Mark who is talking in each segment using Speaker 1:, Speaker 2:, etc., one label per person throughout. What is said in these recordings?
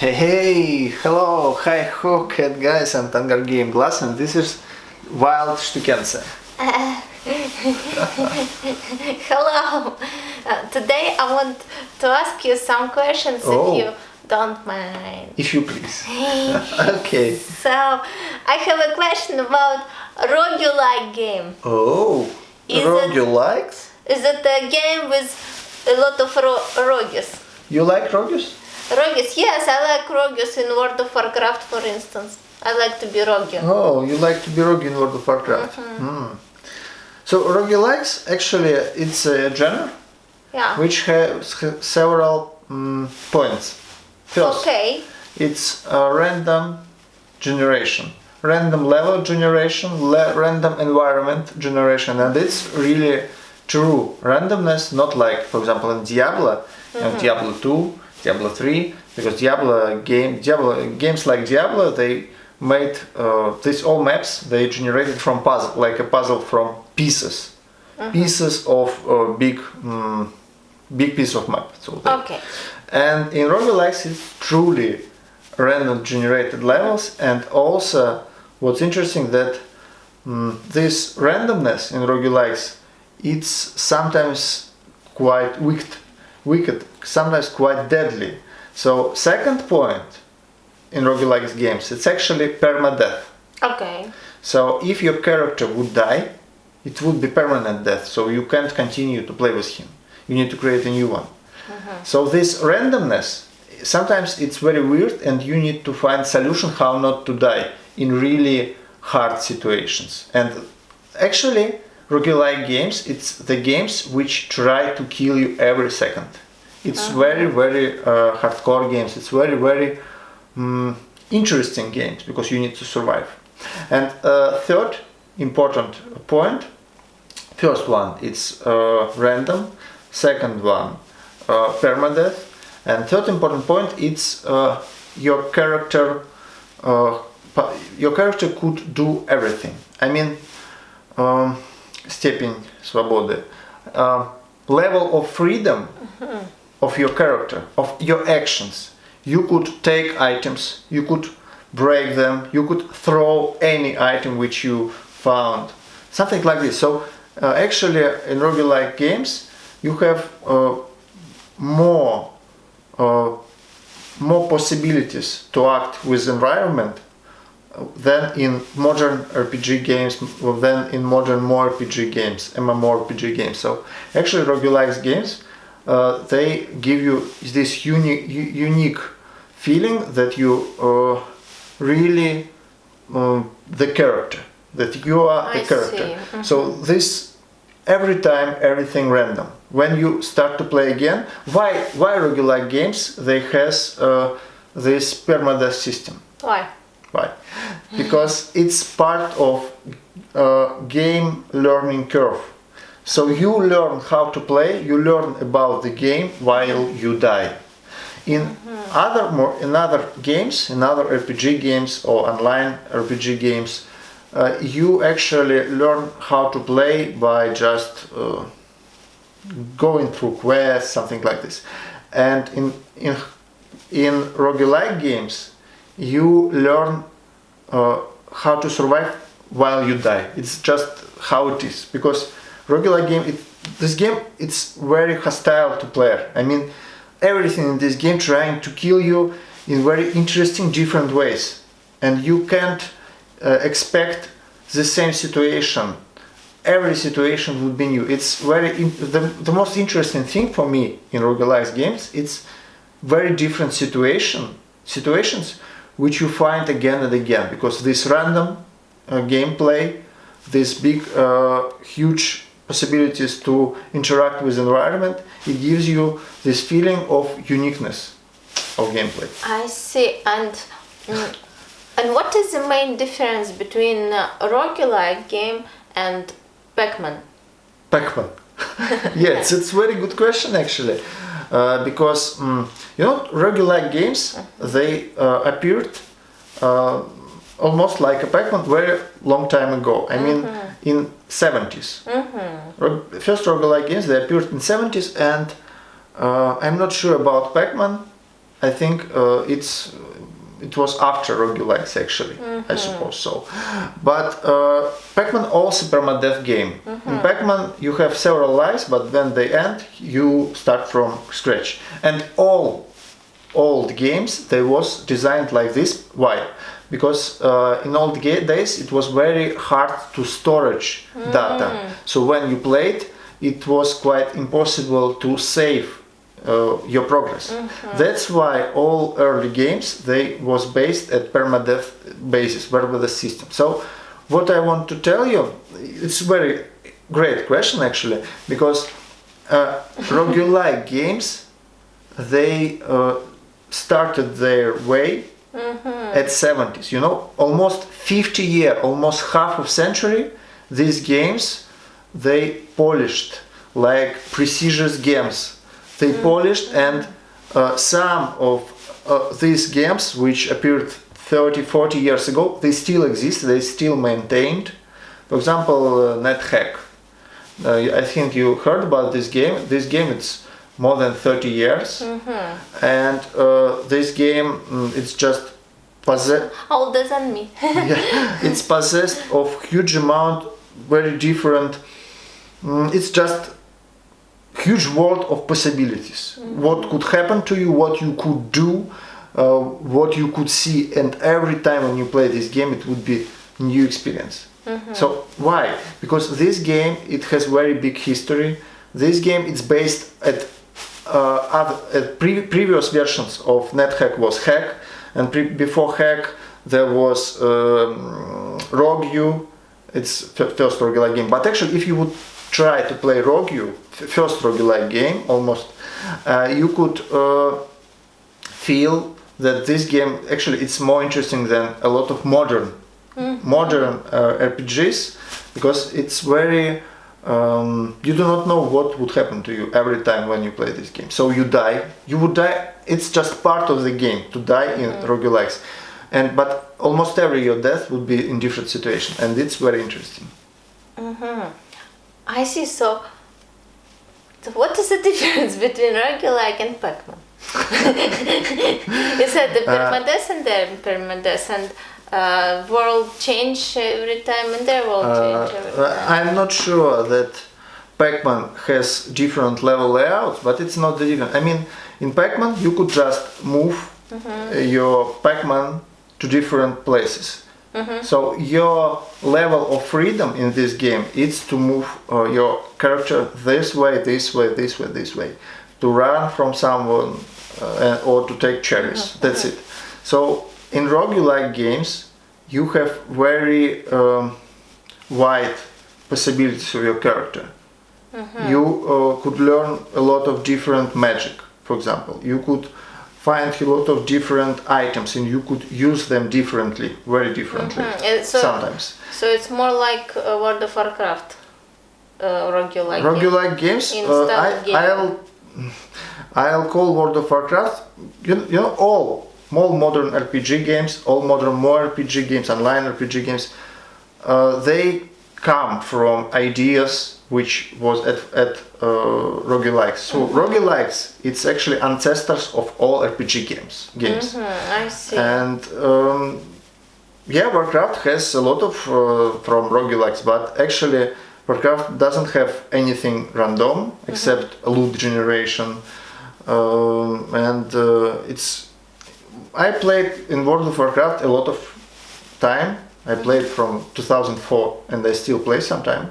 Speaker 1: Hey, hello, hi, ho, cat guys, I'm Tangar Igroglaz and this is Wild Stukense.
Speaker 2: Hello. Today I want to ask you some questions if you don't mind.
Speaker 1: If you please. Okay.
Speaker 2: So, I have a question about roguelike game.
Speaker 1: Oh, roguelikes?
Speaker 2: Is it a game with a lot of rogues?
Speaker 1: You like rogues?
Speaker 2: Rogues, yes, I like rogues in World of Warcraft, for instance. I like to be rogue.
Speaker 1: Oh, you like to be rogue in World of Warcraft. So roguelikes, actually, it's a genre which has several points. First, it's a random generation, random level generation, random environment generation, and it's really true randomness, not like, for example, in Diablo, Diablo 2, Diablo 3, because games like Diablo, they made these all maps, they generated from puzzle, like a puzzle from pieces of a big piece of map. So and in roguelikes it's truly random generated levels, and also what's interesting that this randomness in roguelikes, it's sometimes quite wicked, sometimes quite deadly. So second point in roguelikes games, it's actually permadeath. So if your character would die, it would be permanent death, so you can't continue to play with him. You need to create a new one. So this randomness, sometimes it's very weird and you need to find solution how not to die in really hard situations. And actually roguelike games, it's the games which try to kill you every second. It's very hardcore games. It's very interesting games because you need to survive. And third important point, first one it's random, second one permadeath, and third important point it's your character could do everything. I mean, степень свободы, level of freedom of your character, of your actions. You could take items, you could break them, you could throw any item which you found, something like this. So actually in roguelike games you have more possibilities to act with environment than in modern RPG games, than in modern MMORPG games, MMORPG games. So actually roguelikes games, they give you this unique feeling that you really the character, that you are the character. So this every time everything random. When you start to play again, why roguelike games they has this permadeath system? Why? Because it's part of game learning curve. So you learn how to play, you learn about the game while you die. In other games, in other RPG games or online RPG games, you actually learn how to play by just going through quests, something like this. And in roguelike games, you learn how to survive while you die. It's just how it is, because roguelike game, this game, it's very hostile to player. I mean, everything in this game trying to kill you in very interesting different ways, and you can't expect the same situation. Every situation would be new. It's the most interesting thing for me in roguelike games. It's very different situations which you find again and again, because this random gameplay, this big huge possibilities to interact with the environment, it gives you this feeling of uniqueness of gameplay.
Speaker 2: I see. And what is the main difference between a roguelike game and Pac-Man?
Speaker 1: Yes, it's a very good question actually, because you know, roguelike games, they appeared almost like a Pac-Man very long time ago. I mean, in 70s. First roguelike games, they appeared in 70s, and I'm not sure about Pac-Man, I think it was after Roguelikes actually, I suppose so. But Pac-Man also permadeath game. In Pac-Man you have several lives, but when they end you start from scratch. And all old games they was designed like this. Why? Because in old days it was very hard to storage data. So when you played it was quite impossible to save your progress. That's why all early games they was based at permadeath basis, permadeath system. So what I want to tell you, it's a very great question actually, because roguelike games they started their way at 70s. You know, almost 50 years, almost half of century, these games they polished like prestigious games. They polished, and some of these games which appeared 30-40 years ago, they still exist, they still maintained. For example, NetHack. I think you heard about this game. This game it's more than 30 years, and this game it's just possessed.
Speaker 2: Older than me.
Speaker 1: Yeah, it's possessed of huge amount, very different. It's just huge world of possibilities. What could happen to you, what you could do, what you could see, and every time when you play this game it would be new experience. So why? Because this game it has very big history. This game it's based at previous versions of NetHack was Hack, and before Hack there was Rogue. It's first roguelike game. But actually if you would try to play Rogue, first roguelike game almost, you could feel that this game actually it's more interesting than a lot of modern RPGs, because it's very you do not know what would happen to you every time when you play this game. So you would die. It's just part of the game to die in roguelikes, but almost every your death would be in different situation, and it's very interesting.
Speaker 2: I see. So what is the difference between roguelike and Pac-Man? You said the permadeath and the permadeath, and world change every time, and their world change every time.
Speaker 1: I'm not sure that Pac-Man has different level layouts, but it's not the different. I mean, in Pac-Man you could just move your Pac-Man to different places. So your level of freedom in this game is to move your character this way, this way, this way, this way, to run from someone or to take cherries. That's it. So in roguelike games you have very wide possibilities of your character. You could learn a lot of different magic. For example, you could find a lot of different items and you could use them differently, very differently, sometimes.
Speaker 2: So it's more like World of Warcraft,
Speaker 1: roguelike games. I'll call World of Warcraft, you know, all modern RPG games, all modern MMORPG games, online RPG games, they come from ideas which was at roguelikes. So roguelikes, it's actually ancestors of all RPG games.
Speaker 2: I see.
Speaker 1: And yeah, Warcraft has a lot of from roguelikes, but actually Warcraft doesn't have anything random except loot generation, and I played in World of Warcraft a lot of time. I played from 2004 and I still play sometime.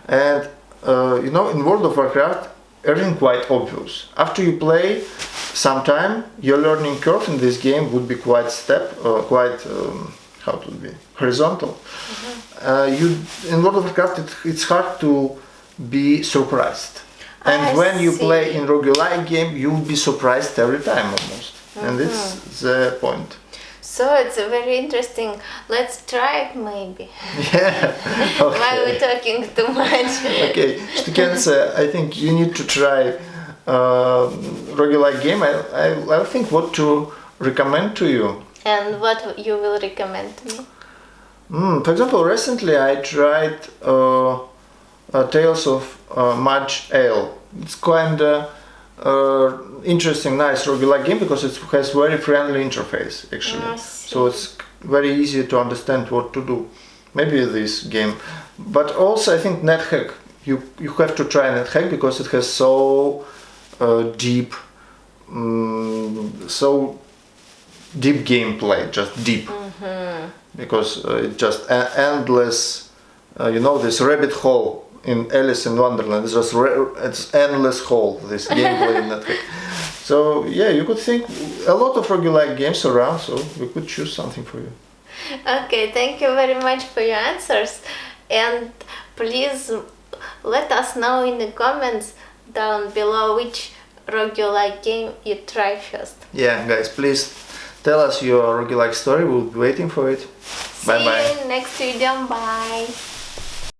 Speaker 1: And you know, in World of Warcraft everything quite obvious. After you play some time, your learning curve in this game would be quite how to be horizontal. In World of Warcraft it's hard to be surprised. And when you play in roguelike game you will be surprised every time almost. And it's the point.
Speaker 2: So it's very interesting. Let's try it maybe.
Speaker 1: Yeah. Okay.
Speaker 2: Why are we talking too much?
Speaker 1: Okay, I think you need to try roguelike game. I think what to recommend to you.
Speaker 2: And what you will recommend to me?
Speaker 1: For example, recently I tried Tales of Mudge Ale. It's kind of interesting, nice roguelike game because it has very friendly interface actually. So it's very easy to understand what to do. Maybe this game, but also I think NetHack. You have to try NetHack because it has so deep gameplay, just deep. Because it's just endless. You know, this rabbit hole in Alice in Wonderland. It's just it's endless hole. This gameplay in NetHack. So yeah, you could think a lot of roguelike games around. So we could choose something for you.
Speaker 2: Okay, thank you very much for your answers, and please let us know in the comments down below which roguelike game you try first.
Speaker 1: Yeah, guys, please tell us your roguelike story. We'll be waiting for it.
Speaker 2: See you in next video. Bye.